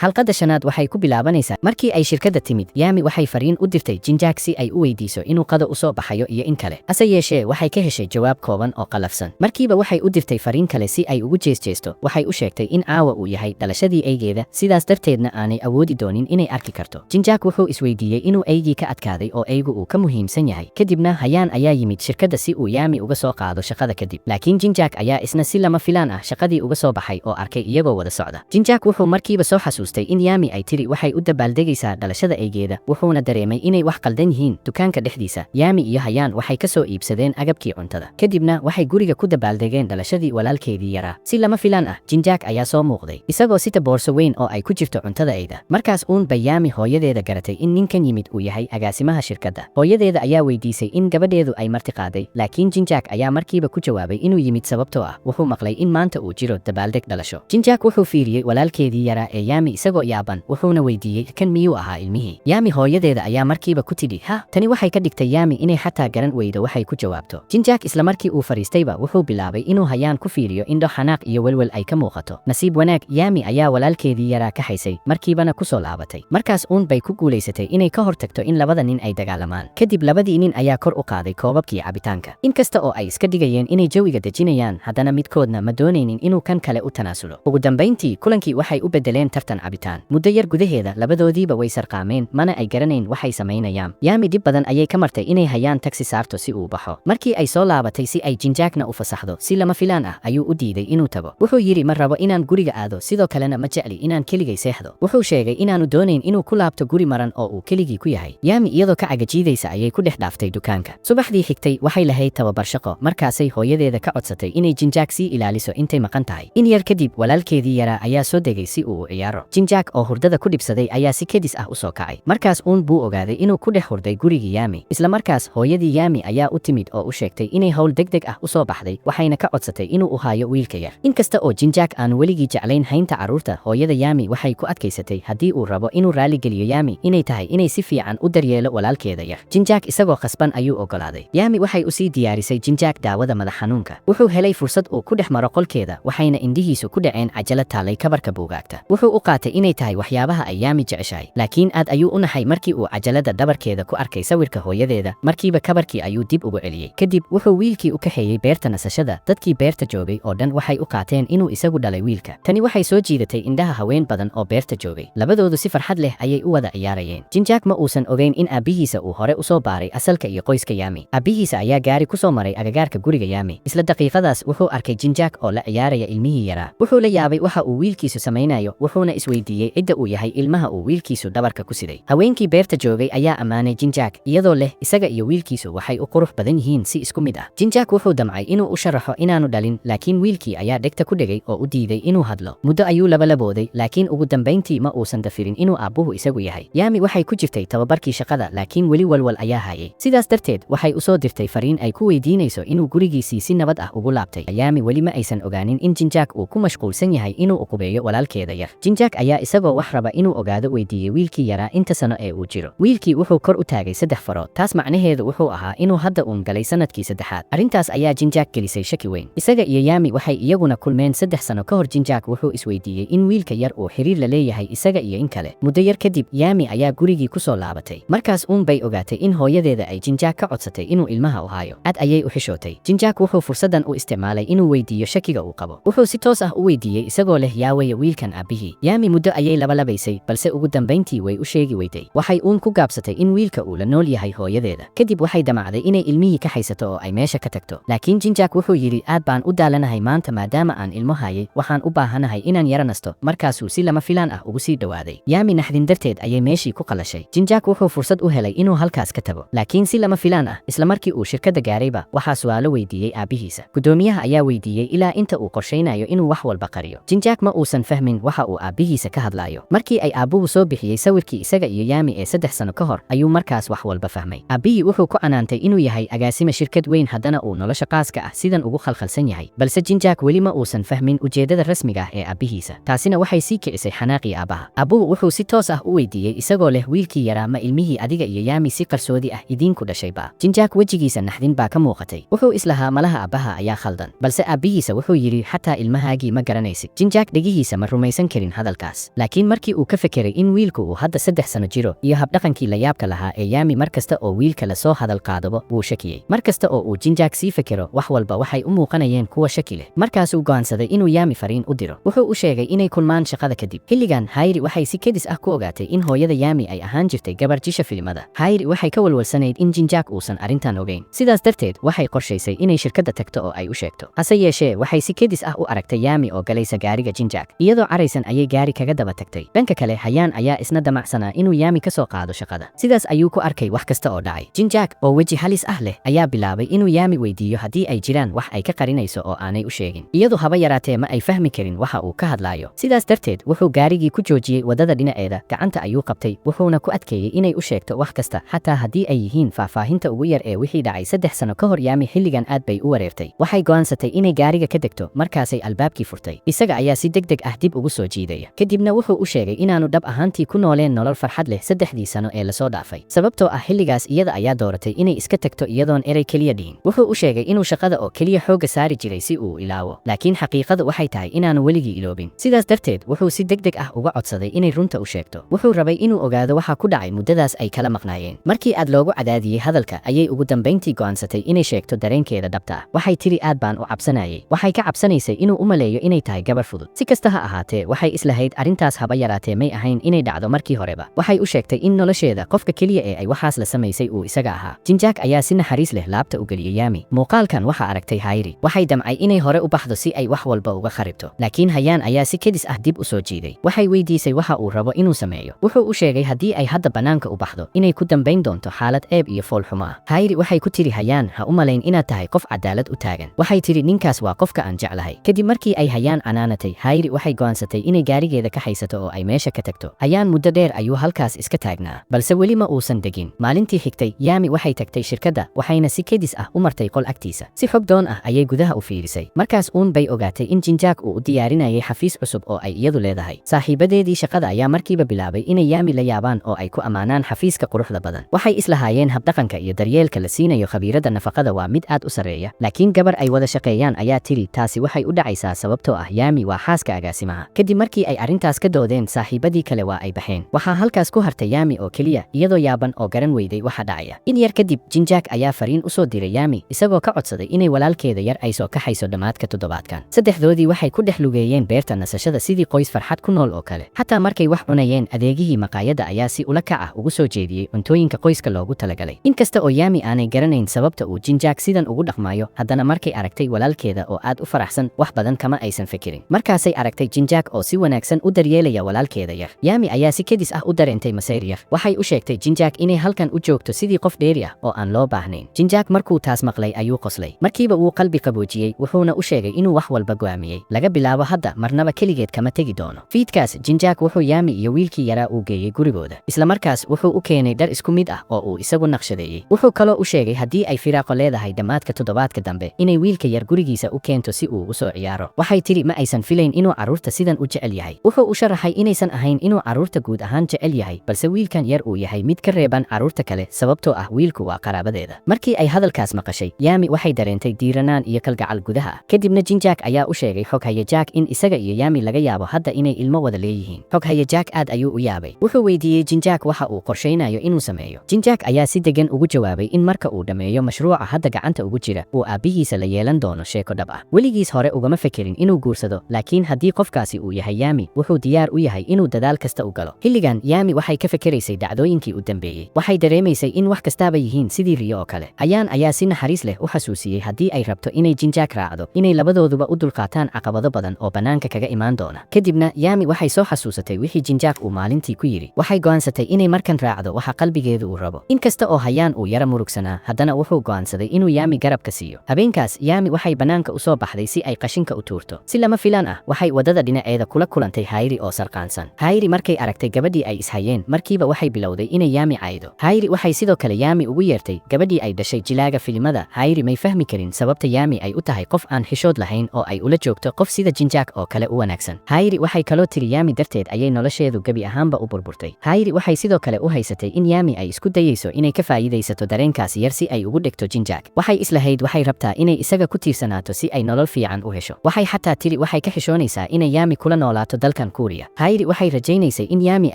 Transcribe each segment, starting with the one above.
xalqadda shanaad waxay ku bilaabanaysaa markii ay shirkadda timid Yami waxay fariin u dirtay Jinjaak si ay u weydiiso inuu qado u soo baxayo iyo in kale hase yeeshee waxay ka heshay jawaab kooban oo qalafsan markiiba waxay u dirtay fariin kale si ay ugu jeesjeesto waxay u sheegtay in caawa uu yahay dhalashadii eygeeda sidaas darteedna aanay awoodi doonin inay arki karto Jinjaak wuxuu isweydiiyey inuu eygii ka adkaaday oo eygu uu ka muhiimsan yahay kadibna Hayaan ayaa yimid shirkadda si uu Yami uga soo qaado shaqada kadib laakiin Jinjaak ayaa isna si lama filaan ah shaqadii uga soo baxay oo arkay iyagoo wada socda Jinjaak wuxuu markiiba soo xasuustay in Yami ay tiri waxay u dabaaldegaysaa dhalashada eygeeda wuxuuna dareemay inay wax qaldan yihiin dukaanka dhexdiisa Yami iyo Hayaan waxay ka soo iibsadeen agabkii cuntada kadibna waxay guriga ku dabaaldegeen dhalashadii walaalkeedii yaraa si lama filaan ah Jinjaak ayaa soo muuqday isagoo sita boorso weyn oo ay ku jirto cuntada eyda markaas bay Yami hooyadeeda garatay in ninkan yimid uu yahay agaasimaha shirkadda hooyadeeda ayaa weydiisay in gabadheedu ay marti qaaday laakiin Jinjaak ayaa markiiba ku jawaabay inuu yimid sababtoo ah wuxuu maqlay in maanta uu jiro dabaaldeg dhalasho Jinjaak wuxuu fiiriyey walaalkeedii yaraa ee Yami isagoo yaaban wuxuuna weydiiyey kan miyuu ahaa ilmihii Yami hooyadeeda ayaa markiiba ku tidhi ha tani waxay ka dhigtay Yami inay xataa garan weydo waxay ku jawaabto Jinjaak isla markii uu fariistayba wuxuu bilaabay inuu Hayaan ku fiiriyo indho xanaaq iyo welwel ay ka muuqato nasiib wanaag Yami ayaa walaalkeedii yaraa ka haysay markiibana ku soo laabatay markaas bay ku guulaysatay inay ka hortagto in labada nin ay dagaalamaan kadib labadii nin ayaa kor u qaaday koobabkii cabitaanka inkasta oo ay iska dhigayeen inay jawiga dejinayaan haddana midkoodna ma doonaynin inuu kan kale u tanaasulo ugu dambayntii kulankii waxay u bedeleen tartan cabitaan muddo yar gudaheeda labadoodiiba way sarqaameen mana ay garanayn waxay samaynayaan Yami dib badan ayay ka martay inay Hayaan taxi saarto si uu baxo markii ay soo laabatay si ay Jinjaakna u fasaxdo si lama filaan ah ayuu u diiday inuu tago wuxuu yiri ma rabo inaan guriga aado sidoo kalena ma jecli inaan keligay seexdo wuxuu sheegay inaanu doonayn inuu ku laabto guri maran oo uu keligii ku yahay Yami iyadoo ka cagajiidaysa ayay ku dhex dhaaftay dukaanka subaxdii xigtay waxay lahayd tababar shaqo markaasay hooyadeeda ka codsatay inay Jinjaak sii ilaaliso intay maqan tahay in yar kadib walaalkeedii yaraa ayaa soo degay si uu u ciyaaro Jinjaak oo hurdada ku dhibsaday ayaa si kedis ah u soo kacay markaas buu ogaaday inuu ku dhex hurday gurigii Yami isla markaas hooyadii Yami ayaa u timid oo u sheegtay inay hawl degdeg ah u soo baxday waxayna ka codsatay inuu u haayo wiilka yar inkasta oo Jinjaak aan weligii jeclayn haynta carruurta hooyada Yami waxay ku adkaysatay haddii uu rabo inuu raali geliyo Yami inay tahay inay si fiican u daryeelo walaalkeeda yar Jinjaak isagoo khasban ayuu ogolaaday Yami waxay u sii diyaarisay Jinjaak daawada madax xanuunka wuxuu helay fursad uu ku dhex maro qolkeeda waxayna indhihiisu ku dhaceen cajalad taalay kabarka buugaagta wuxuu u qaatay inay tahay waxyaabaha ay Yami jeceshahay laakiin aad ayuu u naxay markii uu cajalada dhabarkeeda ku arkay sawirka hooyadeeda markiiba kabarkii ayuu dib ugu celiyey kadib wuxuu wiilkii u kaxeeyey beerta nasashada dadkii beerta joogay oo dhan waxay u qaateen inuu isagu dhalay wiilka tani waxay soo jiidatay indhaha haween badan oo beerta joogay labadoodu si farxad leh ayay u wada ciyaarayeen Jinjaak ma uusan ogeyn in aabihiisa uu hore u soo baaray asalka iyo qoyska Yami aabihiisa ayaa gaari ku soo maray agagaarka guriga Yami isla daqiiqadaas wuxuu arkay Jinjaak oo la ciyaaraya ilmihii yaraa wuxuu la yaabay waxa uu wiilkiisu samaynayo wuxuuna isweydiiyey cidda uu yahay ilmaha uu wiilkiisu dhabarka ku siday haweenkii beerta joogay ayaa ammaanay Jinjaak iyadoo leh isaga iyo wiilkiisu waxay u qurux badan yihiin si isku mid ah Jinjaak wuxuu damcay inuu u sharaxo inaanu dhalin laakiin wiilkii ayaa dhegta ku dhegay oo u diiday inuu hadlo muddo ayuu labalabooday laakiin ugu dambayntii ma uusan dafirin inuu aabbuhu isagu yahay Yami waxay ku jirtay tababarkii shaqada laakiin weli walwal ayaa hayay sidaas darteed waxay u soo dirtay fariin ay ku weydiinayso inuu gurigiisii si nabad ah ugu laabtay Yami weli ma aysan ogaanin in Jinjaak uu ku mashquulsan yahay inuu uqubeeyo walaalkeeda yar Jinjaak ayaa isagoo wax raba inuu ogaado weydiiyey wiilkii yaraa inta sano ee uu jiro wiilkii wuxuu kor u taagay 3 farood taas macnaheedu wuxuu ahaa inuu hadda galay sanadkii 3aad arrintaas ayaa Jinjaak gelisay shaki weyn isaga iyo Yami waxay iyaguna kulmeen 3 sano ka hor Jinjaak wuxuu isweydiiyey in wiilka yar uu xiriir la leeyahay isaga iyo in kale muddo yar kadib Yami ayaa gurigii ku soo laabatay markaas bay ogaatay in hooyadeeda ay Jinjaak ka codsatay inuu ilmaha u haayo aad ayay u xishootay Jinjaak wuxuu fursadan u isticmaalay inuu weydiiyo shakiga uu qabo wuxuu si toos ah u weydiiyey isagoo leh yaawaya wiilkan aabihii Yami muddo ayay labalabaysay balse ugu dambayntii way u sheegi weyday waxay ku gaabsatay in wiilka uu la nool yahay hooyadeeda kadib waxay damacday inay ilmihii ka haysato oo ay meesha ka tagto laakiin Jinjaak wuxuu yiri aad baan u daalanahay maanta maadaama aan ilmo hayay waxaan u baahanahay inaan yara nasto markaasuu si lama filaan ah ugu sii dhawaaday Yami naxdin darteed ayay meeshii ku qalashay Jinjaak wuxuu fursad u helay inuu halkaas ka tago laakiin si lama filaan ah isla markii uu shirkadda gaarayba waxaa su'aalo weydiiyey aabihiisa gudoomiyaha ayaa weydiiyey ilaa inta uu qorsheynayo inuu wax walba qariyo Jinjaak ma uusan fahmin waxa uu aabihiisa ka hadlayo markii ay aabuhu soo bixiyey sawirkii isaga iyo Yami ee 3 sano ka hor ayuu markaas wax walba fahmay aabihii wuxuu ku canaantay inuu yahay agaasima shirkad weyn haddana uu nolosha qaaska ah sidan ugu khalkhalsan yahay balse Jinjaak weli ma uusan fahmin ujeedada rasmiga ah ee aabihiisa taasina waxay sii kicisay xanaaqii aabaha aabuhu wuxuu si toos ah u weydiiyey isagoo leh wiilkii yaraa ma ilmihii adiga iyo Yami si qarsoodi ah idinku dhashayba Jinjaak wejigiisa naxdin baa ka muuqatay wuxuu islahaa malaha aabaha ayaa khaldan balse aabihiisa wuxuu yiri xataa ilmahaagii ma garanaysid Jinjaak dhegihiisa ma rumaysan karin hadalkaas taas laakiin markii uu ka fekeray in wiilku uu hadda 3 sano jiro iyo habdhaqankii la yaabka lahaa ee Yami markasta oo wiilka la soo hadal qaadabo wuu shakiyay markasta oo uu Jinjaak sii fekero wax walba waxay u muuqanayeen kuwa shaki leh markaas uu go'aansaday inuu Yami fariin u diro wuxuu u sheegay inay kulmaan shaqada kadib xilligan Hayri waxay si kedis ah ku ogaatay in hooyada Yami ay ahaan jirtay gabar jisha filimada Hayri waxay ka walwalsanayd in Jinjaak uusan arintan ogeyn sidaas darteed waxay qorshaysay inay shirkadda tagto oo ay u sheegto hase yeeshee waxay si kedis ah u aragtay Yami oo galaysa gaariga Jinjaak iyadoo caraysan ayay gaari kaga daba tagtay dhanka kale Hayaan ayaa isna damacsanaa inuu Yami ka soo qaado shaqada sidaas ayuu ku arkay wax kasta oo dhacay Jinjaak oo weji halis ah leh ayaa bilaabay inuu Yami weydiiyo haddii ay jiraan wax ay ka qarinayso oo aanay u sheegin iyadoo haba yaraatee ma ay fahmi karin waxa uu ka hadlaayo sidaas darteed wuxuu gaarigii ku joojiyey wadada dhinaceeda gacanta ayuu qabtay wuxuuna ku adkeeyey inay u sheegto wax kasta xataa haddii ay yihiin faahfaahinta ugu yar ee wixii dhacay 3 sano ka hor Yami xilligan aad bay u wareertay waxay go'aansatay inay gaariga ka degto markaasay albaabkii furtay isaga ayaa si degdeg ah dib ugu soo jiidaya kadibna wuxuu u sheegay inaanu dhab ahaantii ku nooleen nolol farxad leh 3 sano ee la soo dhaafay sababtoo ah xilligaas iyada ayaa dooratay inay iska tagto iyadoon erey kaliya dhihin wuxuu u sheegay inuu shaqada oo kaliya xooga saari jiray si uu ilaawo laakiin xaqiiqadu waxay tahay inaanu weligii iloobin sidaas darteed wuxuu si degdeg ah uga codsaday inay runta u sheegto wuxuu rabay inuu ogaado waxa ku dhacay muddadaas ay kala maqnaayeen markii aad loogu cadaadiyey hadalka ayay ugu dambayntii go'aansatay inay sheegto dareenkeeda dhabta ah waxay tiri aad baan u cabsanayay waxay ka cabsanaysay inuu u maleeyo inay tahay gabar fudud si kasta ha ahaatee waxay islahayd arrintaas haba yaraatee may ahayn inay dhacdo markii horeba waxay u sheegtay in nolosheeda qofka kaliya ee ay waxaas la samaysay uu isaga ahaa Jinjaak ayaa si naxariis leh laabta u geliyay Yami muuqaalkan waxa aragtay Hayri waxay damcay inay hore u baxdo si ay wax walba uga kharibto laakiin Hayaan ayaa si kedis ah dib u soo jiiday waxay weydiisay waxa uu rabo inuu sameeyo wuxuu u sheegay haddii ay hadda banaanka u baxdo inay ku dambayn doonto xaalad eeb iyo fool xumo ah Hayri waxay ku tiri Hayaan ha u malayn inaad tahay qof cadaalad u taagan waxay tiri ninkaas waa qofka aan jeclahay kadib markii ay Hayaan canaanatay Hayri waxay go'aansatay inay gaarigeeda ka haysato oo ay meesha ka tagto Hayaan muddo dheer ayuu halkaas iska taagnaa balse weli ma uusan degin maalintii xigtay Yami waxay tagtay shirkadda waxayna si kedis ah u martay qol agtiisa si xog doon ah ayay gudaha u fiirisay markaas uun bay ogaatay in Jinjaak uu u diyaarinayay xafiis cusub oo ay iyadu leedahay saaxiibadeedii shaqada ayaa markiiba bilaabay inay Yami la yaabaan oo ay ku ammaanaan xafiiska quruxda badan waxay islahaayeen habdhaqanka iyo daryeelka la siinayo khabiirada nafaqada waa mid aad u sareeya laakiin gabar ay wada shaqeeyaan ayaa tiri taasi waxay u dhacaysaa sababtoo ah Yami waa xaaska agaasimaha kadib markii ay arrintaas ka doodeen saaxiibadii kale waa ay baxeen waxaa halkaas ku hartay Yami oo kaliya iyadoo yaaban oo garan weyday waxa dhacaya in yar kadib Jinjaak ayaa fariin u soo diray Yami isagoo ka codsaday inay walaalkeeda yar ay soo kaxayso dhamaadka toddobaadkan saddexdoodii waxay ku dhex lugeeyeen beerta nasashada sidii qoys farxad ku nool oo kale xataa markay wax cunayeen adeegihii maqaayadda ayaa si ula kac ah ugu soo jeediyey cuntooyinka qoyska loogu talagalay inkasta oo Yami aanay garanayn sababta uu Jinjaak sidan ugu dhaqmayo haddana markay aragtay walaalkeeda oo aad u faraxsan wax badan kama aysan fikirin markaasay aragtay Jinjaak oo si wanaagsan u daryeelaya walaalkeeda yar Yami ayaa si kedis ah u dareentay masayr yar waxay u sheegtay Jinjaak inay halkan u joogto sidii qof dheeri ah oo aan loo baahnayn Jinjaak markuu taas maqlay ayuu qoslay markiiba uu qalbi qaboojiyey wuxuuna u sheegay inuu wax walba go'aamiyey laga bilaabo hadda marnaba keligeed kama tegi doono fiidkaas Jinjaak wuxuu Yami iyo wiilkii yaraa u geeyey gurigooda isla markaas wuxuu u keenay dhar isku mid ah oo uu isagu naqshadeeyey wuxuu kaloo u sheegay haddii ay firaaqo leedahay dhammaadka toddobaadka dambe inay wiilka yar gurigiisa u keento si uu u soo ciyaaro waxay tiri ma aysan filayn inuu carruurta sidan u jecel yahay wuxuu u sharaxay inaysan ahayn inuu carruurta guud ahaan jecel yahay balse wiilkan yar uu yahay mid ka reeban carruurta kale sababtoo ah wiilku waa qaraabadeeda markii ay hadalkaas maqashay Yami waxay dareentay diiranaan iyo kalgacal gudaha ah kadibna Jinjaak ayaa u sheegay xoghaye Jack in isaga iyo Yami laga yaabo hadda inay ilmo wada leeyihiin xoghaye Jack aad ayuu u yaabay wuxuu weydiiyey Jinjaak waxa uu qorsheynayo inuu sameeyo Jinjaak ayaa si degan ugu jawaabay in marka uu dhameeyo mashruuca hadda gacanta ugu jira uu aabihiisa la yeelan doono sheeko dhab ah weligiis hore ugama fekerin inuu guursado laakiin haddii qofkaasi uu yahay Yami wuxuu diyaar u yahay inuu dadaal kasta u galo xilligan Yami waxay ka fekeraysay dhacdooyinkii u dambeeyey waxay dareemaysay in wax kastaaba yihiin sidii riyo oo kale Hayaan ayaa si naxariis leh u xasuusiyey haddii ay rabto inay Jinjaak raacdo inay labadooduba u dulqaataan caqabado badan oo banaanka kaga imaan doona kadibna Yami waxay soo xasuusatay wixii Jinjaak uu maalintii ku yiri waxay go'aansatay inay markan raacdo waxa qalbigeedu uu rabo inkasta oo Hayaan uu yara murugsanaa haddana wuxuu go'aansaday inuu Yami garabka siiyo habeenkaas Yami waxay banaanka u soo baxday si ay qashinka u tuurto si lama filaan ah waxay wadada dhinaceeda kula kulantay Hayri oo sarqaansan Hayri markay aragtay gabadhii ay ishayeen markiiba waxay bilowday inay Yami caydo Hayri waxay sidoo kale Yami ugu yeertay gabadhii ay dhashay jilaaga filimada Hayri may fahmi karin sababta Yami ay u tahay qof aan xishood lahayn oo ay ula joogto qof sida Jinjaak oo kale u wanaagsan Hayri waxay kaloo tiri Yami darteed ayay nolosheedu gabi ahaanba u burburtay Hayri waxay sidoo kale u haysatay in Yami ay isku dayayso inay ka faa'iidaysato dareenkaas yar si ay ugu dhigto Jinjaak waxay islahayd waxay rabtaa inay isaga ku tiirsanaato si ay nolol fiican u hesho waxay xataa tiri waxay ka xishoonaysaa inay Yami kula noolaato dalka dalkan Kuuriya. Hayri waxay rajaynaysay in Yami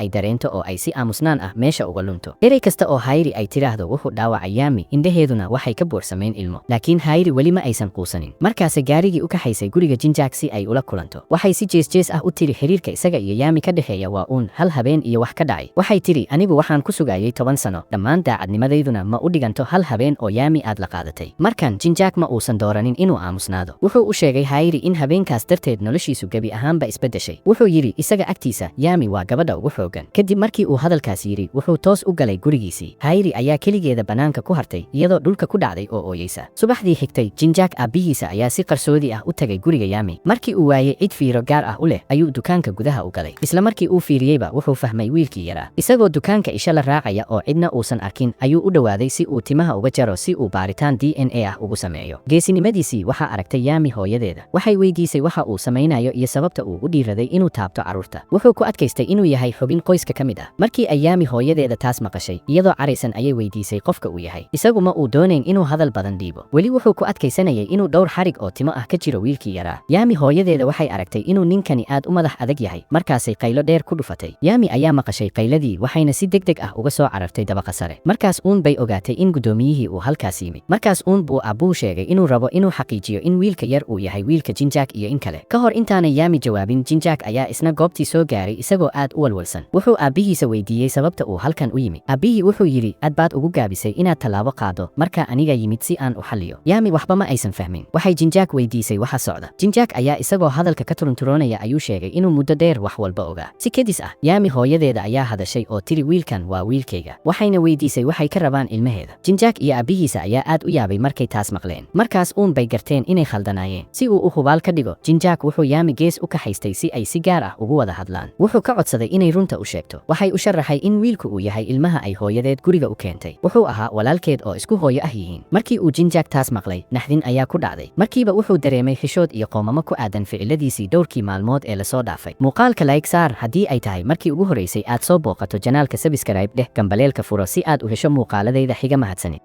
ay dareento oo ay si aamusnaan ah meesha uga lunto. Erey kasta oo Hayri ay tiraahdo wuxuu dhaawacay Yami, indhaheeduna waxay ka buuxsameen ilmo. Laakiin Hayri weli ma aysan quusanin. Markaas gaarigii u kaxaysay guriga Jinjaak si ay ula kulanto. Waxay si jees ah u tiri xiriirka isaga iyo Yami ka dhexeeya waa uun hal habeen iyo wax ka dhacay. Waxay tiri anigu waxaan ku sugayay 10 sano, dhammaan daacadnimadeyduna ma u dhiganto hal habeen oo Yami aad la qaadatay. Markan Jinjaak ma uusan dooranin inuu aamusnaado. Wuxuu u sheegay Hayri in habeenkaas darteed noloshiisu gabi ahaanba isbedeshay. Wuxuu yiri isaga agtiisa Yami waa gabadha ugu xoogan. Kadib markii uu hadalkaas yiri, wuxuu toos u galay gurigiisii. Hayri ayaa keligeeda banaanka ku hartay iyadoo dhulka ku dhacday oo ooyeysa. Subaxdii xigtay, Jinjaak aabihiisa ayaa si qarsoodi ah u tagay guriga Yami. Markii uu waayay cid fiiro gaar ah u leh, ayuu dukaanka gudaha u galay. Isla markii uu fiiriyeyba wuxuu fahmay wiilkii yaraa. Isagoo dukaanka isha la raacaya oo cidna uusan arkin, ayuu u dhawaaday si uu timaha uga jaro si uu baaritaan DNA ah ugu sameeyo. Geesinimadiisii waxaa aragtay Yami hooyadeeda. Waxay weydiisay waxa uu samaynayo iyo sababta uu u dhiiraday inuu taabto carruurta. Wuxuu ku adkaystay inuu yahay xubin qoyska ka mid ah. Markii ay Yami hooyadeeda taas maqashay, iyadoo caraysan ayay weydiisay qofka uu yahay. Isagu ma uu doonayn inuu hadal badan dhiibo. Weli wuxuu ku adkaysanayay inuu dhowr xarig oo timo ah ka jiro wiilkii yaraa. Yami hooyadeeda waxay aragtay inuu ninkani aad u madax adag yahay. Markaasay qaylo dheer ku dhufatay. Yami ayaa maqashay qayladii waxayna si degdeg ah uga soo carartay dabaqa sare. Markaas uun bay ogaatay in gudoomiyihii uu halkaas yimid. Markaas uun buu aabbuhu sheegay inuu rabo inuu xaqiijiyo in wiilka yar uu yahay wiilka Jinjaak iyo in kale. Ka hor intaanay Yami jawaabin, Jinjaak ayaa isna goobtii soo gaaray isagoo aad u walwalsan. Wuxuu aabbihiisa weydiiyey sababta uu halkan u yimid. Aabbihii wuxuu yiri aad baad ugu gaabisay inaad tallaabo qaado marka aniga yimid si aan u xalliyo. Yami waxba ma aysan fahmin. Waxay Jinjaak weydiisay waxa socda. Jinjaak ayaa isagoo hadalka ka turunturoonaya ayuu sheegay inuu muddo dheer wax walba ogaa. Si kedis ah, Yami hooyadeeda ayaa hadashay oo tiri wiilkan waa wiilkayga. Waxayna weydiisay waxay ka rabaan ilmaheeda. Jinjaak iyo aabbihiisa ayaa aad u yaabay markay taas maqleen. Markaas uun bay garteen inay khaldanaayeen. Si uu u hubaal ka dhigo, Jinjaak wuxuu Yami gees u kaxaystay si ay si gaar ah ugu wada hadlaan. Wuxuu ka codsaday inay runta u sheegto. Waxay u sharaxay in wiilku uu yahay ilmaha ay hooyadeed guriga u keentay. Wuxuu ahaa walaalkeed oo isku hooyo ah yihiin. Markii uu Jinjaak taas maqlay, naxdin ayaa ku dhacday. Markiiba wuxuu dareemay xishood iyo qoomamo ku aadan ficiladiisii dhowrkii maalmood ee la soo dhaafay. Muuqaalka like saar haddii ay tahay markii ugu horeysay aad soo booqato janaalka, subscribe dheh, gambaleelka furo si aad u hesho muuqaaladayda xiga. Mahadsanid.